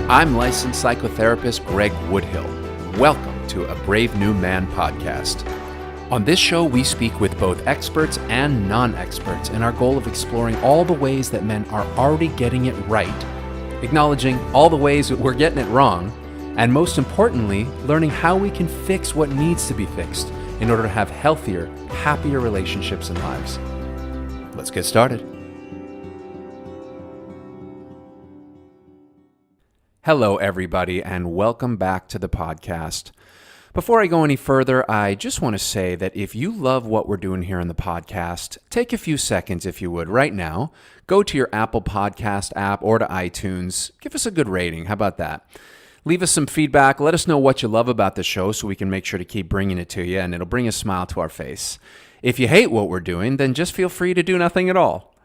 I'm licensed psychotherapist Greg Woodhill. Welcome to A Brave New Man podcast. On this show, we speak with both experts and non-experts in our goal of exploring all the ways that men are already getting it right, acknowledging all the ways that we're getting it wrong, and most importantly, learning how we can fix what needs to be fixed in order to have healthier, happier relationships and lives. Let's get started. Hello, everybody, and welcome back to the podcast. Before I go any further, I just want to say that if you love what we're doing here on the podcast, take a few seconds, if you would, right now. Go to your Apple Podcast app or to iTunes. Give us a good rating. How about that? Leave us some feedback. Let us know what you love about the show so we can make sure to keep bringing it to you, and it'll bring a smile to our face. If you hate what we're doing, then just feel free to do nothing at all.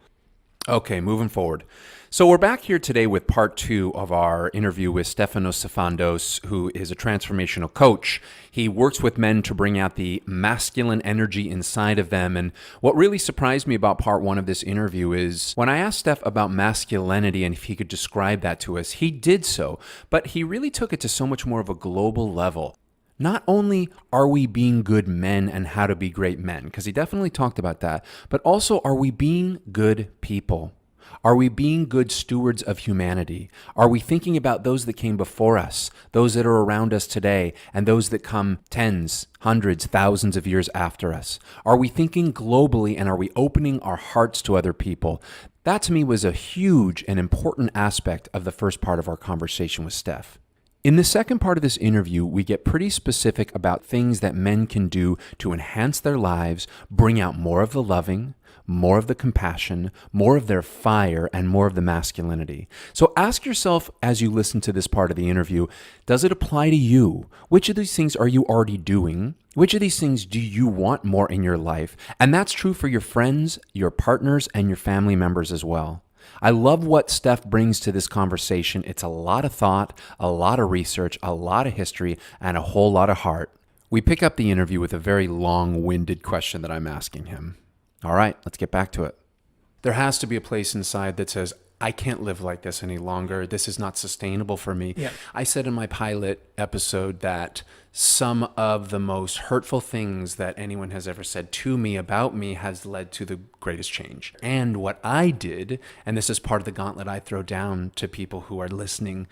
Okay, moving forward. So we're back here today with part 2 of our interview with Stefanos Sifandos, who is a transformational coach. He works with men to bring out the masculine energy inside of them. And what really surprised me about part 1 of this interview is when I asked Steph about masculinity and if he could describe that to us, he did so, but he really took it to so much more of a global level. Not only are we being good men and how to be great men, because he definitely talked about that, but also are we being good people? Are we being good stewards of humanity? Are we thinking about those that came before us, those that are around us today, and those that come tens, hundreds, thousands of years after us? Are we thinking globally, and are we opening our hearts to other people? That to me was a huge and important aspect of the first part of our conversation with Steph. In the second part of this interview, we get pretty specific about things that men can do to enhance their lives, bring out more of the loving, more of the compassion, more of their fire, and more of the masculinity. So ask yourself as you listen to this part of the interview, does it apply to you? Which of these things are you already doing? Which of these things do you want more in your life? And that's true for your friends, your partners, and your family members as well. I love what Steph brings to this conversation. It's a lot of thought, a lot of research, a lot of history, and a whole lot of heart. We pick up the interview with a very long-winded question that I'm asking him. All right, let's get back to it. There has to be a place inside that says, I can't live like this any longer. This is not sustainable for me. Yeah. I said in my pilot episode that some of the most hurtful things that anyone has ever said to me about me has led to the greatest change. And what I did, and this is part of the gauntlet I throw down to people who are listening,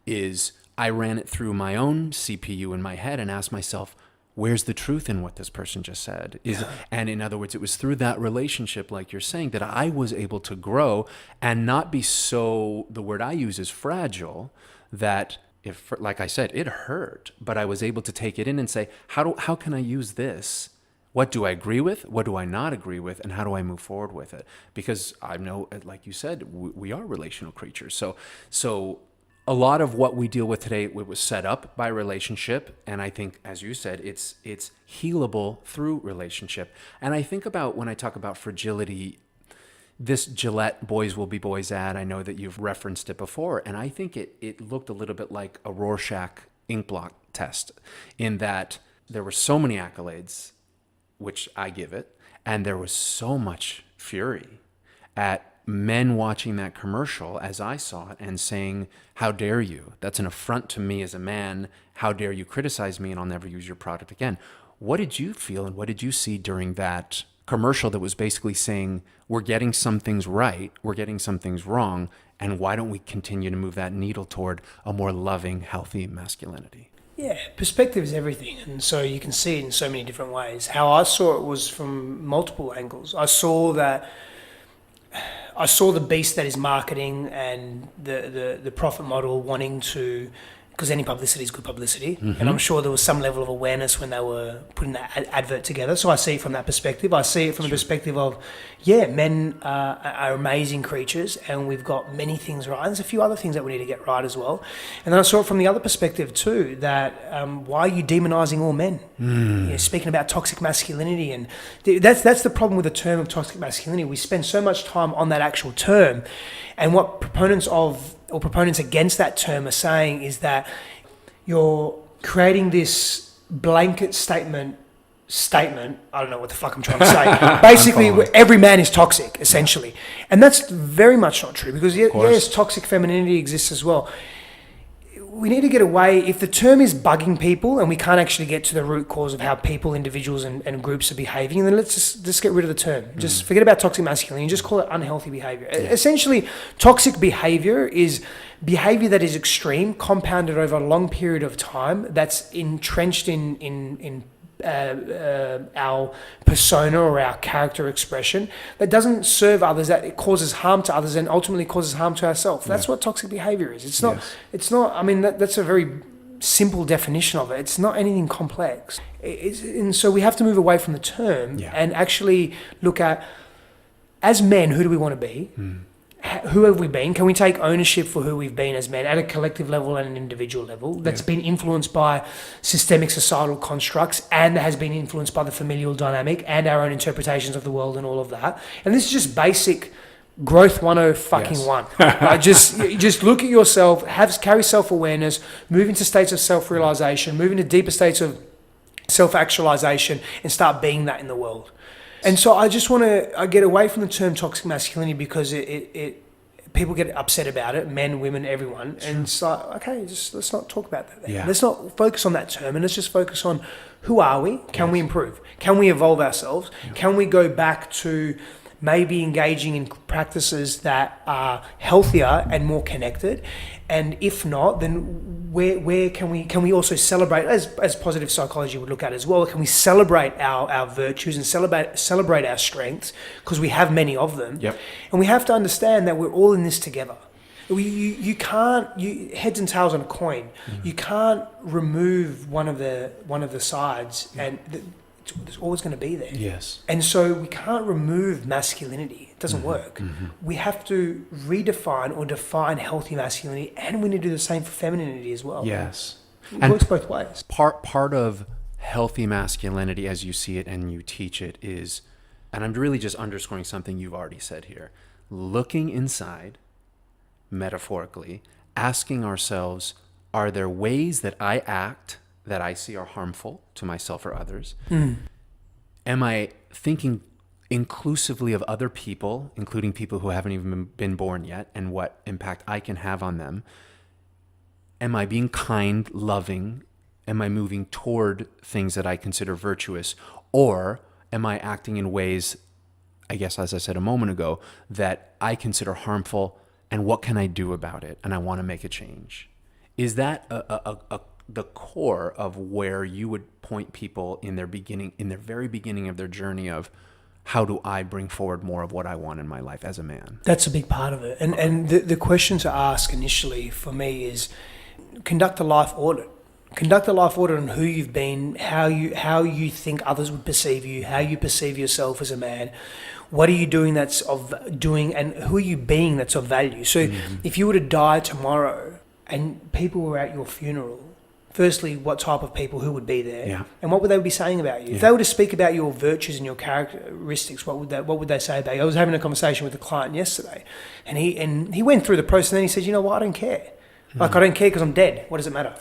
is I ran it through my own CPU in my head and asked myself, where's the truth in what this person just said? And in other words, it was through that relationship, like you're saying, that I was able to grow and not be so, the word I use is fragile, that if, like I said, it hurt, but I was able to take it in and say, how can I use this? What do I agree with? What do I not agree with? And how do I move forward with it? Because I know, like you said, we are relational creatures. So a lot of what we deal with today, it was set up by relationship. And I think, as you said, it's healable through relationship. And I think about when I talk about fragility, this Gillette Boys Will Be Boys ad, I know that you've referenced it before. And I think it looked a little bit like a Rorschach ink blot test in that there were so many accolades, which I give it, and there was so much fury at men watching that commercial as I saw it and saying, how dare you? That's an affront to me as a man. How dare you criticize me and I'll never use your product again. What did you feel and what did you see during that commercial that was basically saying, we're getting some things right, we're getting some things wrong, and why don't we continue to move that needle toward a more loving, healthy masculinity? Yeah, perspective is everything, and so you can see it in so many different ways. How I saw it was from multiple angles. I saw the beast that is marketing and the profit model wanting to, because any publicity is good publicity. Mm-hmm. And I'm sure there was some level of awareness when they were putting that advert together. So I see it from that perspective. I see it from the perspective of, men are amazing creatures and we've got many things right. And there's a few other things that we need to get right as well. And then I saw it from the other perspective too, that why are you demonizing all men? Speaking about toxic masculinity. And that's the problem with the term of toxic masculinity. We spend so much time on that actual term. And what proponents against that term are saying is that you're creating this blanket statement, I don't know what the fuck I'm trying to say. Basically, every man is toxic, essentially. And that's very much not true because, yes, toxic femininity exists as well. we need to get away. If the term is bugging people and we can't actually get to the root cause of how people, individuals and groups are behaving, then let's just get rid of the term. Just forget about toxic masculinity and just call it unhealthy behavior. Essentially, toxic behavior is behavior that is extreme, compounded over a long period of time, that's entrenched in our persona or our character expression, that doesn't serve others, that it causes harm to others and ultimately causes harm to ourselves. That's what toxic behavior is. It's not, I mean, that's a very simple definition of it. It's not anything complex. And so we have to move away from the term and actually look at, as men, who do we want to be? Who have we been? Can we take ownership for who we've been as men at a collective level and an individual level that's been influenced by systemic societal constructs and that has been influenced by the familial dynamic and our own interpretations of the world and all of that? And this is just basic growth 101. Just look at yourself, carry self-awareness, move into states of self-realization, move into deeper states of self-actualization and start being that in the world. And so I just want to get away from the term toxic masculinity because it people get upset about it, men, women, everyone. Sure. And it's like, okay, just let's not talk about that then. Yeah. Let's not focus on that term and let's just focus on who are we? Can we improve? Can we evolve ourselves? Yeah. Can we go back to maybe engaging in practices that are healthier and more connected? And if not, then where can we also celebrate, as positive psychology would look at as well, can we celebrate our virtues and celebrate our strengths, because we have many of them. Yep. And we have to understand that we're all in this together. You can't, heads and tails on a coin. Mm-hmm. You can't remove one of the sides, and it's always going to be there. Yes. And so we can't remove masculinity. It doesn't work. Mm-hmm. We have to redefine or define healthy masculinity, and we need to do the same for femininity as well. Yes. It works both ways. Part of healthy masculinity, as you see it and you teach it, is, and I'm really just underscoring something you've already said here, looking inside, metaphorically, asking ourselves, are there ways that I act that I see are harmful to myself or others? Am I thinking inclusively of other people, including people who haven't even been born yet, and what impact I can have on them? Am I being kind, loving? Am I moving toward things that I consider virtuous? Or am I acting in ways, I guess, as I said a moment ago, that I consider harmful, and what can I do about it? And I want to make a change. Is that the core of where you would point people in their very beginning of their journey of, how do I bring forward more of what I want in my life as a man? That's a big part of it. And the question to ask initially for me is, conduct a life audit. Conduct a life audit on who you've been, how you think others would perceive you, how you perceive yourself as a man. What are you doing and who are you being that's of value? So if you were to die tomorrow and people were at your funeral, firstly, what type of people, who would be there? Yeah. And what would they be saying about you? Yeah. If they were to speak about your virtues and your characteristics, what would they say about you? I was having a conversation with a client yesterday, and he went through the process, and then he said, you know what, I don't care. Like, I don't care because I'm dead. What does it matter?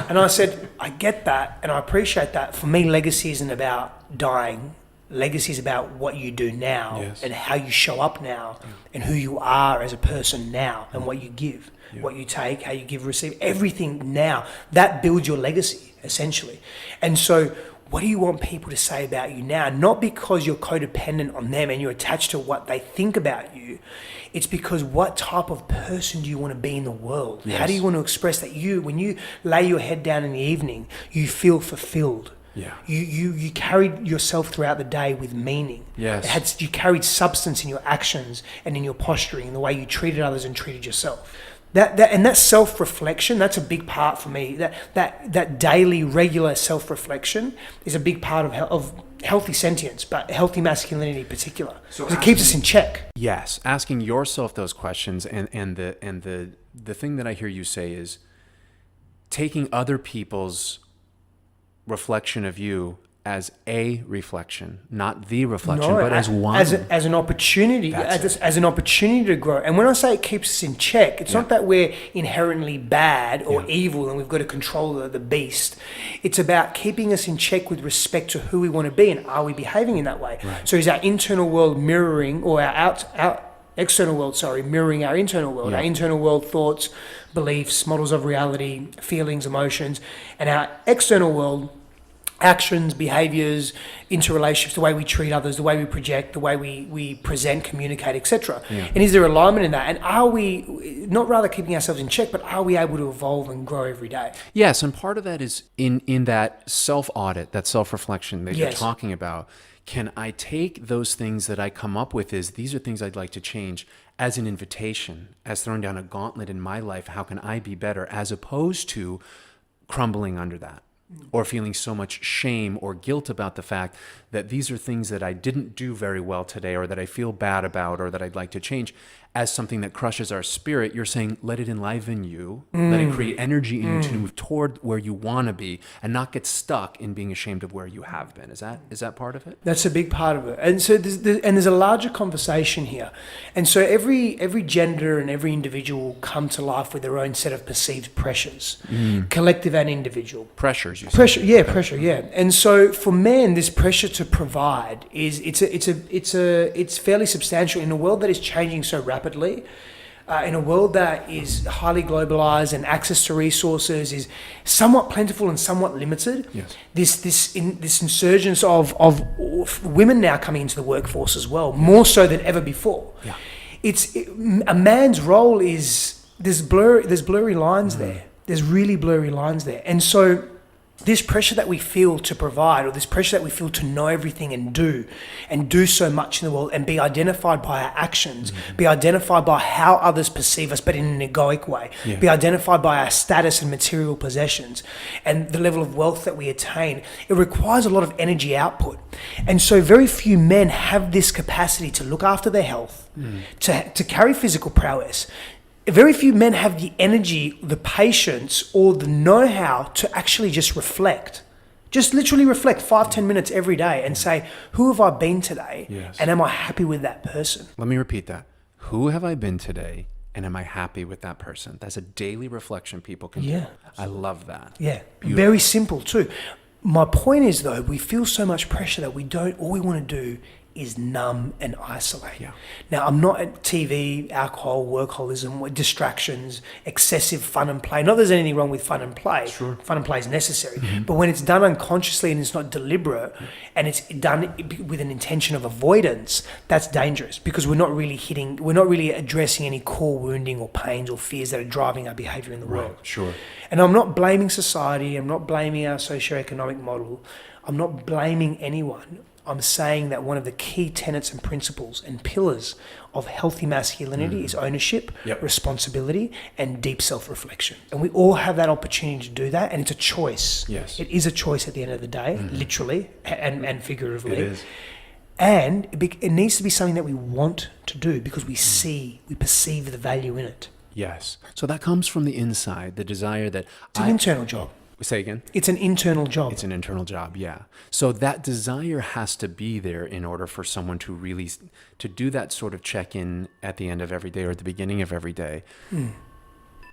And I said, I get that, and I appreciate that. For me, legacy isn't about dying. Legacy is about what you do now, and how you show up now, and who you are as a person now, and what you give. What you take, how you give, receive, everything now. That builds your legacy, essentially. And so what do you want people to say about you now? Not because you're codependent on them and you're attached to what they think about you. It's because what type of person do you want to be in the world? Yes. How do you want to express that when you lay your head down in the evening, you feel fulfilled? Yeah. You carried yourself throughout the day with meaning. Yes. You carried substance in your actions and in your posturing and the way you treated others and treated yourself. That self-reflection, that's a big part for me. That daily, regular self-reflection is a big part of healthy sentience, but healthy masculinity in particular. So it keeps us in check. Yes, asking yourself those questions, and the thing that I hear you say is taking other people's reflection of you as a reflection, not the reflection, but as one. As an opportunity, as an opportunity to grow. And when I say it keeps us in check, it's not that we're inherently bad or evil and we've got to control the beast. It's about keeping us in check with respect to who we want to be and are we behaving in that way. Right. So is our internal world mirroring, or our mirroring our internal world. Yeah. Our internal world, thoughts, beliefs, models of reality, feelings, emotions, and our external world, actions, behaviors, interrelationships, the way we treat others, the way we project, the way we present, communicate, etc. Yeah. And is there alignment in that? And are we not rather keeping ourselves in check, but are we able to evolve and grow every day? Yes, and part of that is in that self-audit, that self-reflection that you're Yes. talking about. Can I take those things that I come up with as these are things I'd like to change as an invitation, as throwing down a gauntlet in my life? How can I be better, as opposed to crumbling under that or feeling so much shame or guilt about the fact that these are things that I didn't do very well today, or that I feel bad about, or that I'd like to change, as something that crushes our spirit. You're saying, let it enliven you, let it create energy in you to move toward where you want to be, and not get stuck in being ashamed of where you have been. Is that part of it? That's a big part of it. And so there's a larger conversation here. And so every gender and every individual come to life with their own set of perceived pressures, collective and individual. Pressures, you Pressure, said. yeah, pressure, yeah. And so for men, this pressure to provide it's fairly substantial in a world that is changing so rapidly. In a world that is highly globalized and access to resources is somewhat plentiful and somewhat limited. Yes. This insurgence of women now coming into the workforce as well, more so than ever before. Yeah. A man's role is there's blurry lines there. There's really blurry lines there, and so this pressure that we feel to provide, or this pressure that we feel to know everything and do so much in the world, and be identified by our actions, be identified by how others perceive us, but in an egoic way, be identified by our status and material possessions and the level of wealth that we attain, it requires a lot of energy output. And so very few men have this capacity to look after their health, to carry physical prowess. Very few men have the energy, the patience, or the know-how to actually just reflect. Just literally reflect 5-10 minutes every day and say, who have I been today? Yes. And am I happy with that person? Let me repeat that. Who have I been today, and am I happy with that person? That's a daily reflection people can do. I love that. Yeah. Beautiful. Very simple too. My point is, though, we feel so much pressure that all we want to do is numb and isolate. Yeah. Now, I'm not at TV, alcohol, workaholism, distractions, excessive fun and play. Not that there's anything wrong with fun and play. Sure. Fun and play is necessary. But when it's done unconsciously and it's not deliberate, and it's done with an intention of avoidance, that's dangerous, because we're not really addressing any core wounding or pains or fears that are driving our behavior in the world. Sure. And I'm not blaming society. I'm not blaming our socioeconomic model. I'm not blaming anyone. I'm saying that one of the key tenets and principles and pillars of healthy masculinity is ownership, responsibility, and deep self-reflection. And we all have that opportunity to do that, and it's a choice. Yes. It is a choice at the end of the day, literally and figuratively. It is. And it needs to be something that we want to do, because we perceive the value in it. Yes. So that comes from the inside, the desire that It's an internal job. Say again? It's an internal job. It's an internal job, yeah. So that desire has to be there in order for someone to really, to do that sort of check-in at the end of every day or at the beginning of every day.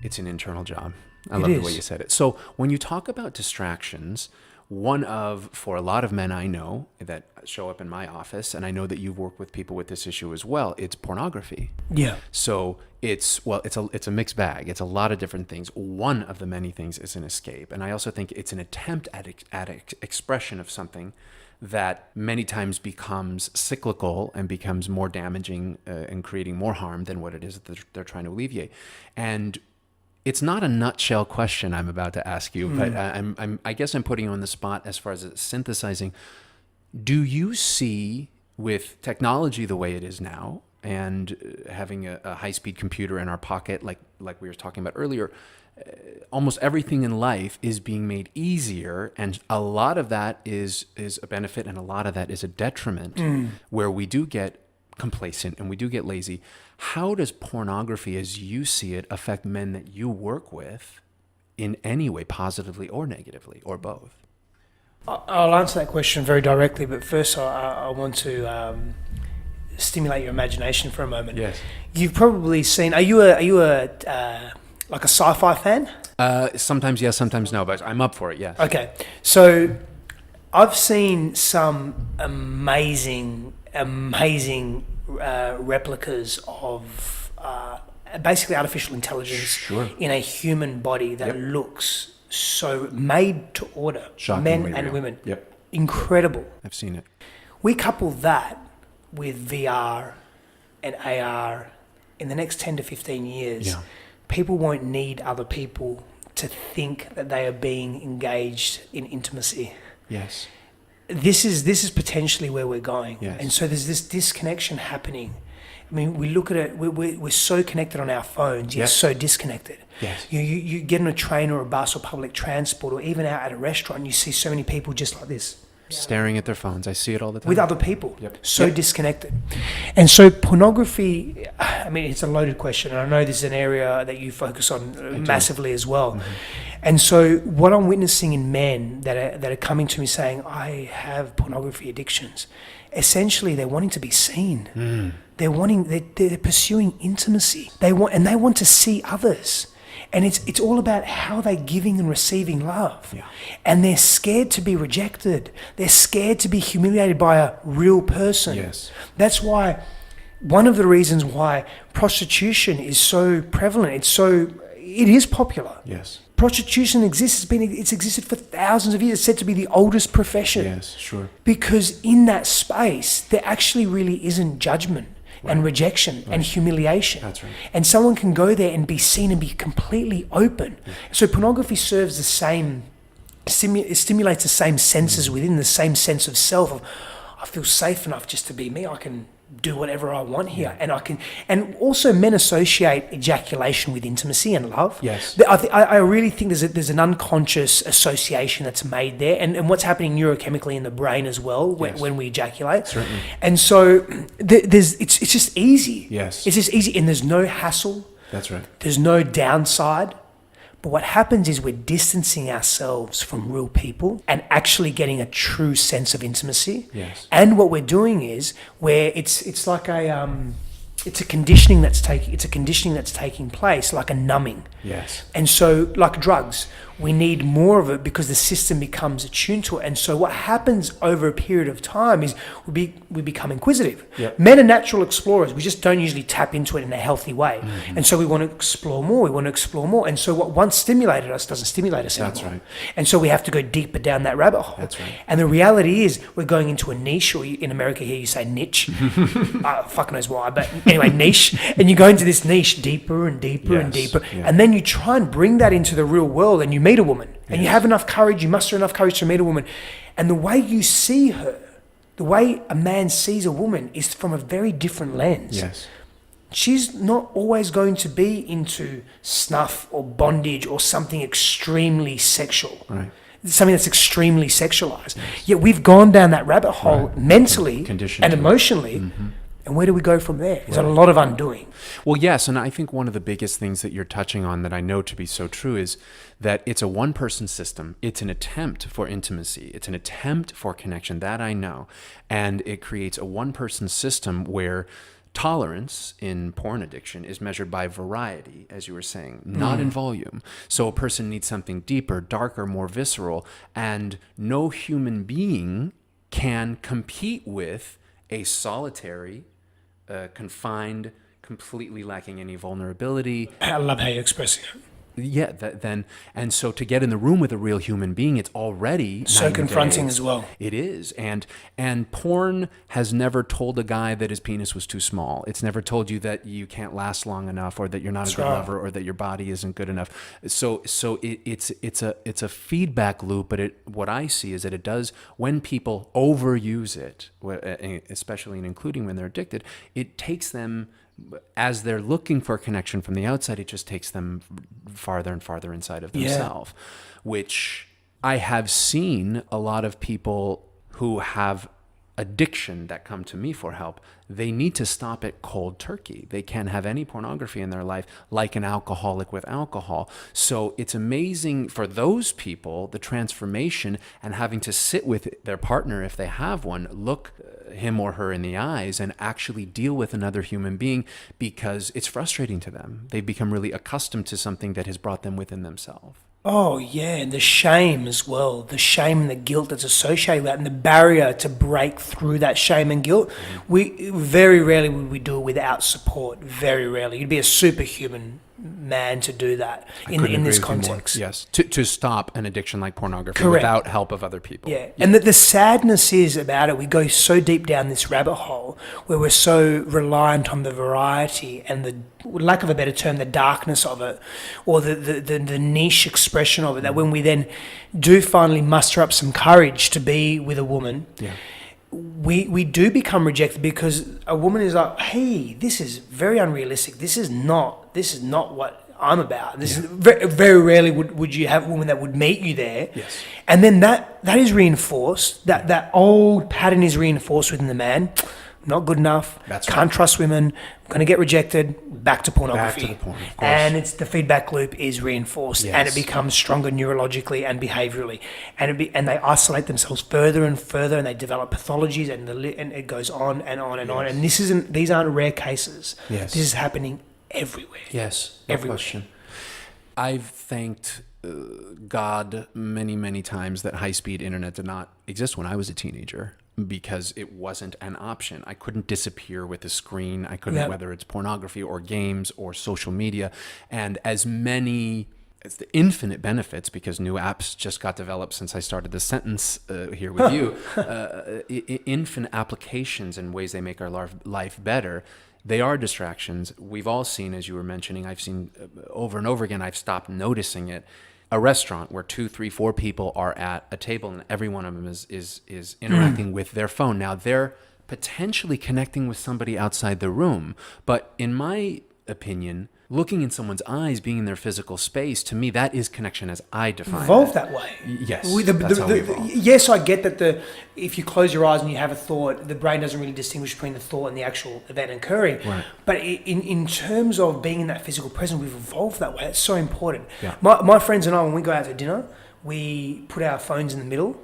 It's an internal job. I love the way you said it. So when you talk about distractions, for a lot of men I know that show up in my office, and I know that you've worked with people with this issue as well, it's pornography. Yeah. So it's a mixed bag. It's a lot of different things. One of the many things is an escape. And I also think it's an attempt at expression of something that many times becomes cyclical and becomes more damaging and creating more harm than what it is that they're trying to alleviate. And it's not a nutshell question I'm about to ask you, but I guess I'm putting you on the spot as far as synthesizing. Do you see, with technology the way it is now, and having a high-speed computer in our pocket, like we were talking about earlier, almost everything in life is being made easier, and a lot of that is a benefit, and a lot of that is a detriment, where we do get complacent and we do get lazy. How does pornography, as you see it, affect men that you work with in any way, positively or negatively, or both? I'll answer that question very directly, but first I want to stimulate your imagination for a moment. Yes. You've probably seen. Are you a like a sci-fi fan? Sometimes yes, sometimes no, but I'm up for it. Yes. Okay, so I've seen some amazing replicas of basically artificial intelligence Sure. in a human body that Yep. looks so made to order, Shockingly men and real. women. Yep. Incredible. I've seen it. We couple that with VR and AR in the next 10 to 15 years. Yeah. People won't need other people to think that they are being engaged in intimacy. Yes. This is potentially where we're going. Yes. And so there's this disconnection happening. I mean, we look at it, we're so connected on our phones, yet Yes. so disconnected. Yes. You get on a train or a bus or public transport or even out at a restaurant and you see so many people just like this. Staring at their phones. I see it all the time. With other people. Yep. So Yep. disconnected. And so pornography, I mean, it's a loaded question. And I know this is an area that you focus on massively as well. Mm-hmm. And so what I'm witnessing in men that are coming to me saying, I have pornography addictions, essentially they're wanting to be seen. They're pursuing intimacy. They want to see others. And it's all about how they're giving and receiving love. Yeah. And they're scared to be rejected. They're scared to be humiliated by a real person. Yes. That's why one of the reasons why prostitution is so prevalent, it is popular. Yes. Prostitution exists, it's existed for thousands of years. It's said to be the oldest profession. Yes, sure. Because in that space, there actually really isn't judgment. And rejection and humiliation. That's right. And someone can go there and be seen and be completely open. So pornography serves the same, it stimulates the same senses within, the same sense of self of, I feel safe enough just to be me. I can do whatever I want here. And also men associate ejaculation with intimacy and love. Yes. I really think there's an unconscious association that's made there, and what's happening neurochemically in the brain as well when we ejaculate. Certainly. And so it's just easy. Yes. It's just easy, and there's no hassle. That's right. There's no downside. But what happens is we're distancing ourselves from real people and actually getting a true sense of intimacy. Yes. And what we're doing is where it's like it's a conditioning that's taking place, like a numbing. Yes. And so, like drugs, we need more of it because the system becomes attuned to it. And so what happens over a period of time is we become inquisitive. Yep. Men are natural explorers. We just don't usually tap into it in a healthy way. Mm-hmm. And so we want to explore more. And so what once stimulated us doesn't stimulate us anymore. That's right. And so we have to go deeper down that rabbit hole. That's right. And the reality is we're going into a niche, or in America here you say niche. Fuck knows why, but anyway, niche. And you go into this niche deeper and deeper and deeper. Yeah. And then you try and bring that into the real world, and you meet a woman and you have enough courage, you muster enough courage to meet a woman, and the way you see her, the way a man sees a woman is from a very different lens. Yes. She's not always going to be into snuff or bondage or something extremely sexual. Right. Something that's extremely sexualized. Yet we've gone down that rabbit hole mentally Conditioned and to it. emotionally. And where do we go from there? There's a lot of undoing. Well, yes, and I think one of the biggest things that you're touching on that I know to be so true is that it's a one-person system. It's an attempt for intimacy. It's an attempt for connection. That I know. And it creates a one-person system where tolerance in porn addiction is measured by variety, as you were saying, not in volume. So a person needs something deeper, darker, more visceral, and no human being can compete with a solitary, confined, completely lacking any vulnerability. I love how you're expressing it. Yeah, and so to get in the room with a real human being, it's already So night and confronting day. as well. It is, and porn has never told a guy that his penis was too small. It's never told you that you can't last long enough, or that you're not a good lover, or that your body isn't good enough. So it's a feedback loop. But what I see is that it does, when people overuse it, especially and including when they're addicted, it takes them. As they're looking for connection from the outside, it just takes them farther and farther inside of themselves, which I have seen a lot of people who have addiction that come to me for help. They need to stop it cold turkey. They can't have any pornography in their life, like an alcoholic with alcohol. So it's amazing for those people, the transformation, and having to sit with their partner, if they have one, look him or her in the eyes and actually deal with another human being, because it's frustrating to them. They've become really accustomed to something that has brought them within themselves. Oh yeah, and the shame as well. The shame and the guilt that's associated with that, and the barrier to break through that shame and guilt. We very rarely would we do it without support. Very rarely. You'd be a superhuman man to do that in this context. Yes, to stop an addiction like pornography Correct. without help of other people. Yeah, and the sadness is about it, we go so deep down this rabbit hole where we're so reliant on the variety and the lack of a better term, the darkness of it, or the niche expression of it, that when we then do finally muster up some courage to be with a woman, we do become rejected because a woman is like, hey, this is very unrealistic. This is not what I'm about. This is very, very rarely would you have a woman that would meet you there. Yes. And then that is reinforced. That old pattern is reinforced within the man. Not good enough. That's Can't trust women. I'm going to get rejected. Back to pornography. Back to the porn, of course. And it's the feedback loop is reinforced, and it becomes stronger neurologically and behaviorally, and they isolate themselves further and further, and they develop pathologies, and it goes on and on and on. And these aren't rare cases. Yes. This is happening everywhere. Yes, no Everywhere. question. I've thanked God many, many times that high-speed internet did not exist when I was a teenager, because it wasn't an option. I couldn't disappear with the screen. I couldn't, whether it's pornography or games or social media. And as the infinite benefits, because new apps just got developed since I started this sentence here with you, infinite applications and ways they make our life better. They are distractions. We've all seen, as you were mentioning, I've seen over and over again, I've stopped noticing it. A restaurant where 2, 3, 4 people are at a table and every one of them is interacting with their phone. Now, they're potentially connecting with somebody outside the room. But in my opinion, looking in someone's eyes, being in their physical space, to me, that is connection as I define it. Evolved that way. Yes, that's how we evolve. Yes, I get that if you close your eyes and you have a thought, the brain doesn't really distinguish between the thought and the actual event occurring. Right. But in terms of being in that physical presence, we've evolved that way. It's so important. Yeah. My friends and I, when we go out to dinner, we put our phones in the middle.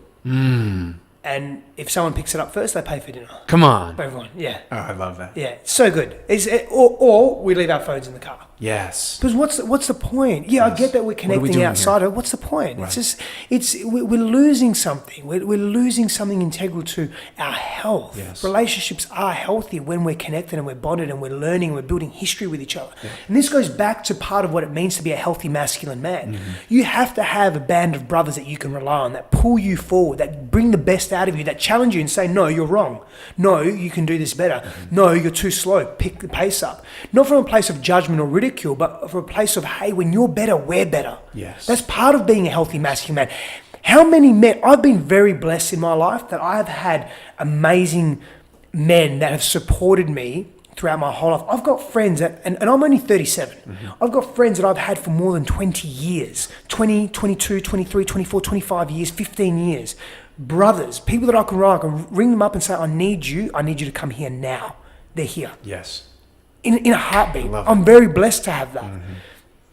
And if someone picks it up first, they pay for dinner. Come on. For everyone, yeah. Oh, I love that. Yeah, so good. Or we leave our phones in the car. Yes. Because what's the point? Yeah, I get that we're connecting outside of. What's the point? Right. It's just we're losing something. We're losing something integral to our health. Yes. Relationships are healthy when we're connected and we're bonded and we're learning and we're building history with each other. Yeah. And this goes back to part of what it means to be a healthy masculine man. Mm-hmm. You have to have a band of brothers that you can rely on, that pull you forward, that bring the best out of you, that challenge you and say, no, you're wrong. No, you can do this better. Mm-hmm. No, you're too slow. Pick the pace up. Not from a place of judgment or ridicule, but from a place of, hey, when you're better, we're better. Yes. That's part of being a healthy masculine man. How many men, I've been very blessed in my life that I have had amazing men that have supported me throughout my whole life. I've got friends that, and I'm only 37. Mm-hmm. I've got friends that I've had for more than 20 years, 20, 22, 23, 24, 25 years, 15 years. Brothers, people that I can ring them up and say, I need you to come here now. They're here. Yes. In a heartbeat. I'm very blessed to have that. Mm-hmm.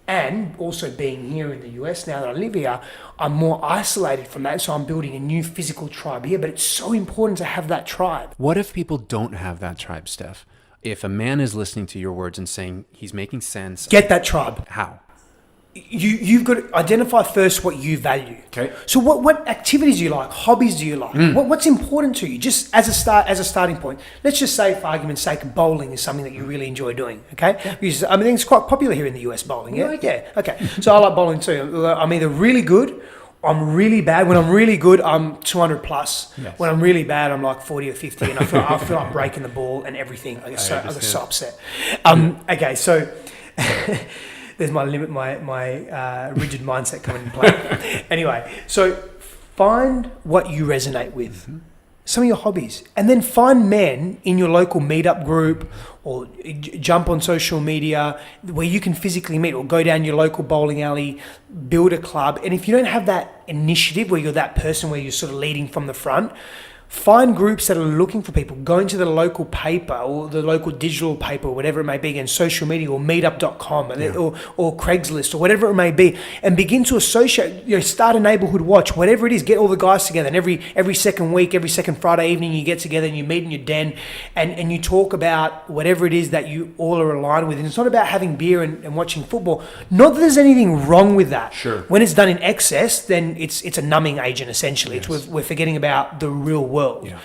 And also being here in the US now that I live here, I'm more isolated from that. So I'm building a new physical tribe here. But it's so important to have that tribe. What if people don't have that tribe, Steph? If a man is listening to your words and saying he's making sense. Get that tribe. How? You've got to identify first what you value. Okay. So what activities do you like? Hobbies do you like? What's important to you? Just as a starting point. Let's just say, for argument's sake, bowling is something that you really enjoy doing. Okay. Yeah. Because I mean, it's quite popular here in the US, bowling. Yeah. Yeah. Okay. So I like bowling too. I'm either really good, I'm really bad. When I'm really good, I'm 200 plus. Yes. When I'm really bad, I'm like 40 or 50, and I feel like breaking the ball and everything. I get so upset. Okay. So. There's my limit, my rigid mindset coming into play. Anyway, so find what you resonate with, some of your hobbies, and then find men in your local meetup group or jump on social media where you can physically meet, or go down your local bowling alley, build a club. And if you don't have that initiative where you're that person where you're sort of leading from the front, Find groups that are looking for people. Go into the local paper or the local digital paper, or whatever it may be, again, social media or meetup.com or Craigslist or whatever it may be, and begin to associate, start a neighborhood watch, whatever it is, get all the guys together, and every second week, every second Friday evening, you get together and you meet in your den and you talk about whatever it is that you all are aligned with. And it's not about having beer and watching football. Not that there's anything wrong with that. Sure. When it's done in excess, then it's a numbing agent, essentially. Yes. We're forgetting about the real world. Yeah.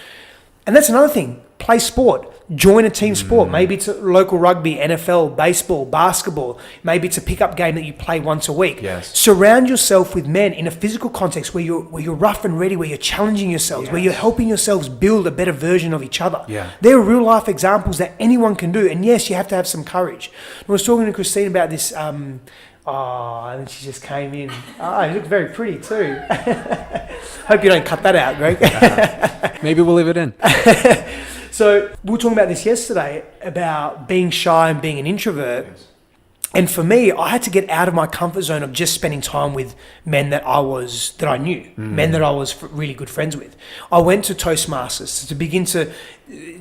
And that's another thing. Play sport. Join a team sport. Maybe it's a local rugby, NFL, baseball, basketball. Maybe it's a pickup game that you play once a week. Yes. Surround yourself with men in a physical context where you're rough and ready, where you're challenging yourselves, where you're helping yourselves build a better version of each other. Yeah. There are real life examples that anyone can do. And yes, you have to have some courage. I was talking to Christine about this. And she just came in. You look very pretty too. Hope you don't cut that out, Greg. Maybe we'll leave it in. So we were talking about this yesterday about being shy and being an introvert. Yes. And for me, I had to get out of my comfort zone of just spending time with men that I knew, men that I was really good friends with. I went to Toastmasters to begin to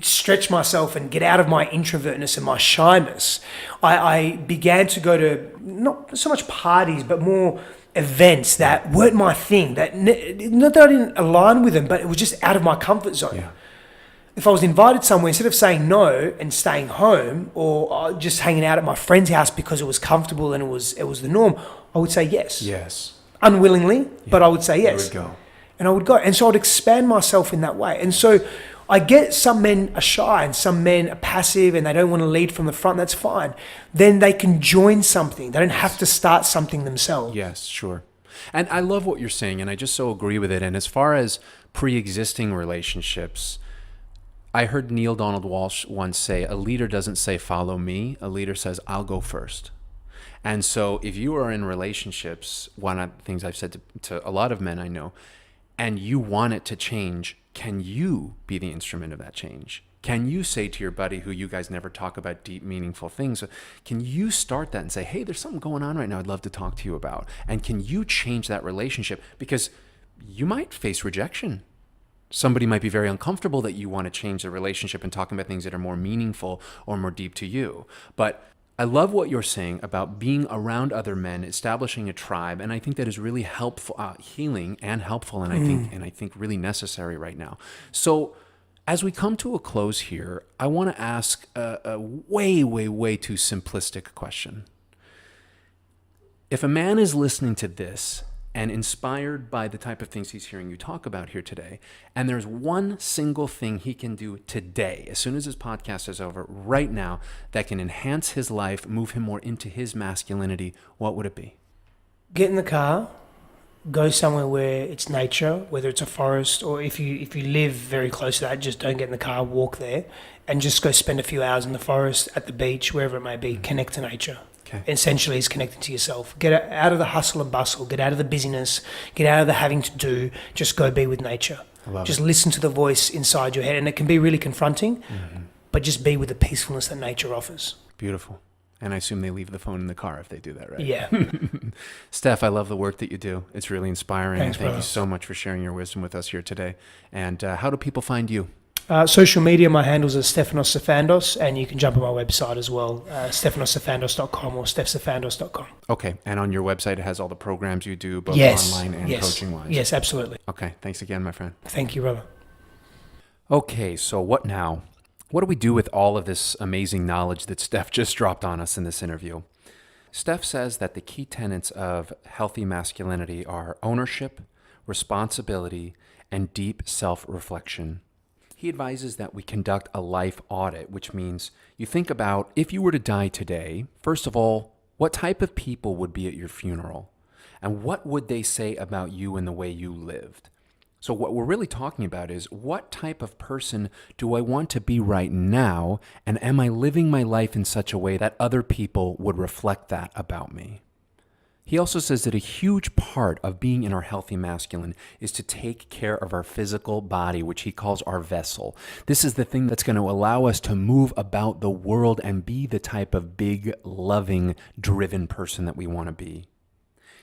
stretch myself and get out of my introvertness and my shyness. I began to go to not so much parties, but more events that weren't my thing. Not that I didn't align with them, but it was just out of my comfort zone. Yeah. If I was invited somewhere, instead of saying no and staying home or just hanging out at my friend's house because it was comfortable and it was the norm, I would say yes. Yes. Unwillingly, but I would say yes. There we go. And I would go. And so I'd expand myself in that way. And so I get some men are shy and some men are passive and they don't want to lead from the front. That's fine. Then they can join something. They don't have to start something themselves. Yes, sure. And I love what you're saying, and I just so agree with it. And as far as pre-existing relationships, I heard Neil Donald Walsh once say, a leader doesn't say, follow me. A leader says, I'll go first. And so if you are in relationships, one of the things I've said to a lot of men I know, and you want it to change, can you be the instrument of that change? Can you say to your buddy who you guys never talk about deep, meaningful things, can you start that and say, hey, there's something going on right now I'd love to talk to you about? And can you change that relationship? Because you might face rejection. Somebody might be very uncomfortable that you want to change the relationship and talking about things that are more meaningful or more deep to you. But I love what you're saying about being around other men, establishing a tribe, and I think that is really helpful, healing and helpful, and I think really necessary right now. So, as we come to a close here, I want to ask a way, way, way too simplistic question. If a man is listening to this and inspired by the type of things he's hearing you talk about here today, and there's one single thing he can do today, as soon as this podcast is over, right now, that can enhance his life, move him more into his masculinity, what would it be? Get in the car, go somewhere where it's nature, whether it's a forest, or if you live very close to that, just don't get in the car, walk there, and just go spend a few hours in the forest, at the beach, wherever it may be. Connect to nature. Okay. Essentially, is connecting to yourself. Get out of the hustle and bustle. Get out of the busyness. Get out of the having to do. Just go be with nature. Just listen to the voice inside your head, and it can be really confronting, but just be with the peacefulness that nature offers. Beautiful. And I assume they leave the phone in the car if they do that, right? Yeah. Steph, I love the work that you do. It's really inspiring. Thanks, Thank you so much for sharing your wisdom with us here today. And how do people find you? Social media, my handles are Stefanos Sifandos, and you can jump on my website as well, stefanosifandos.com or stephsifandos.com. Okay, and on your website it has all the programs you do, both online and coaching-wise? Yes, absolutely. Okay, thanks again, my friend. Thank you, brother. Okay, so what now? What do we do with all of this amazing knowledge that Steph just dropped on us in this interview? Steph says that the key tenets of healthy masculinity are ownership, responsibility, and deep self-reflection. He advises that we conduct a life audit, which means you think about, if you were to die today, first of all, what type of people would be at your funeral? And what would they say about you and the way you lived? So what we're really talking about is, what type of person do I want to be right now? And am I living my life in such a way that other people would reflect that about me? He also says that a huge part of being in our healthy masculine is to take care of our physical body, which he calls our vessel. This is the thing that's going to allow us to move about the world and be the type of big, loving, driven person that we want to be.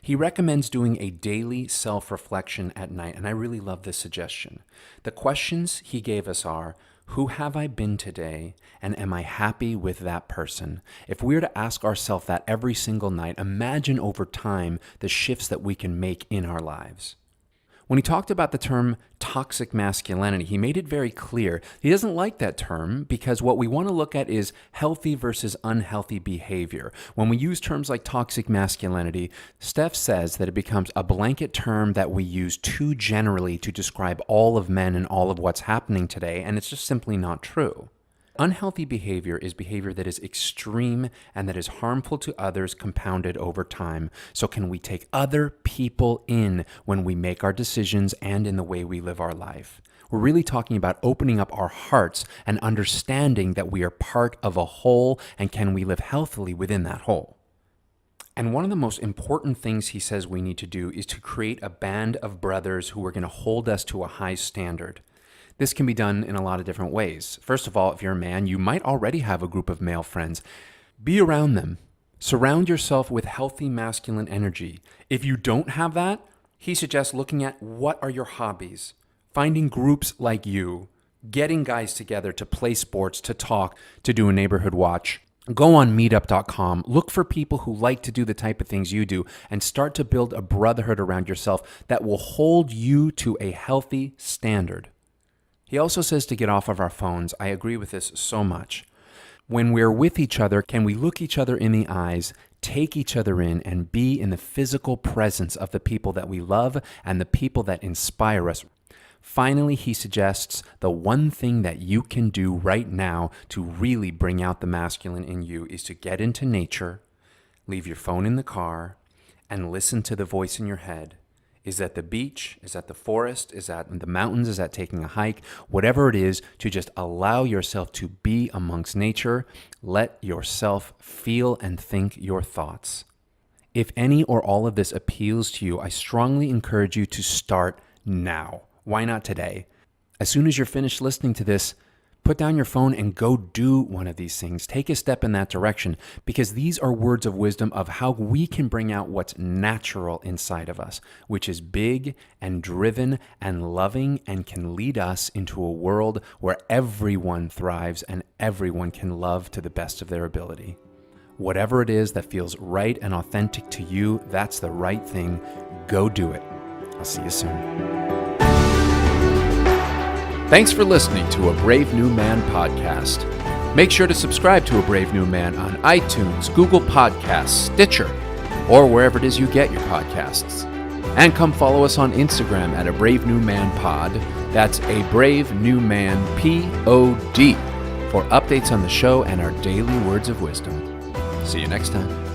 He recommends doing a daily self-reflection at night, and I really love this suggestion. The questions he gave us are, who have I been today, and am I happy with that person? If we were to ask ourselves that every single night, imagine over time the shifts that we can make in our lives. When he talked about the term toxic masculinity, he made it very clear. He doesn't like that term because what we want to look at is healthy versus unhealthy behavior. When we use terms like toxic masculinity, Steph says that it becomes a blanket term that we use too generally to describe all of men and all of what's happening today, and it's just simply not true. Unhealthy behavior is behavior that is extreme and that is harmful to others compounded over time. So can we take other people in when we make our decisions and in the way we live our life? We're really talking about opening up our hearts and understanding that we are part of a whole, and can we live healthily within that whole? And one of the most important things he says we need to do is to create a band of brothers who are going to hold us to a high standard. This can be done in a lot of different ways. First of all, if you're a man, you might already have a group of male friends. Be around them. Surround yourself with healthy masculine energy. If you don't have that, he suggests looking at what are your hobbies, finding groups like you, getting guys together to play sports, to talk, to do a neighborhood watch. Go on meetup.com, look for people who like to do the type of things you do, and start to build a brotherhood around yourself that will hold you to a healthy standard. He also says to get off of our phones. I agree with this so much. When we're with each other, can we look each other in the eyes, take each other in, and be in the physical presence of the people that we love and the people that inspire us? Finally, he suggests the one thing that you can do right now to really bring out the masculine in you is to get into nature, leave your phone in the car, and listen to the voice in your head. Is that the beach? Is that the forest? Is that the mountains? Is that taking a hike? Whatever it is, to just allow yourself to be amongst nature. Let yourself feel and think your thoughts. If any or all of this appeals to you, I strongly encourage you to start now. Why not today? As soon as you're finished listening to this, put down your phone and go do one of these things. Take a step in that direction, because these are words of wisdom of how we can bring out what's natural inside of us, which is big and driven and loving, and can lead us into a world where everyone thrives and everyone can love to the best of their ability. Whatever it is that feels right and authentic to you, that's the right thing. Go do it. I'll see you soon. Thanks for listening to A Brave New Man podcast. Make sure to subscribe to A Brave New Man on iTunes, Google Podcasts, Stitcher, or wherever it is you get your podcasts. And come follow us on Instagram at A Brave New Man Pod. That's A Brave New Man POD for updates on the show and our daily words of wisdom. See you next time.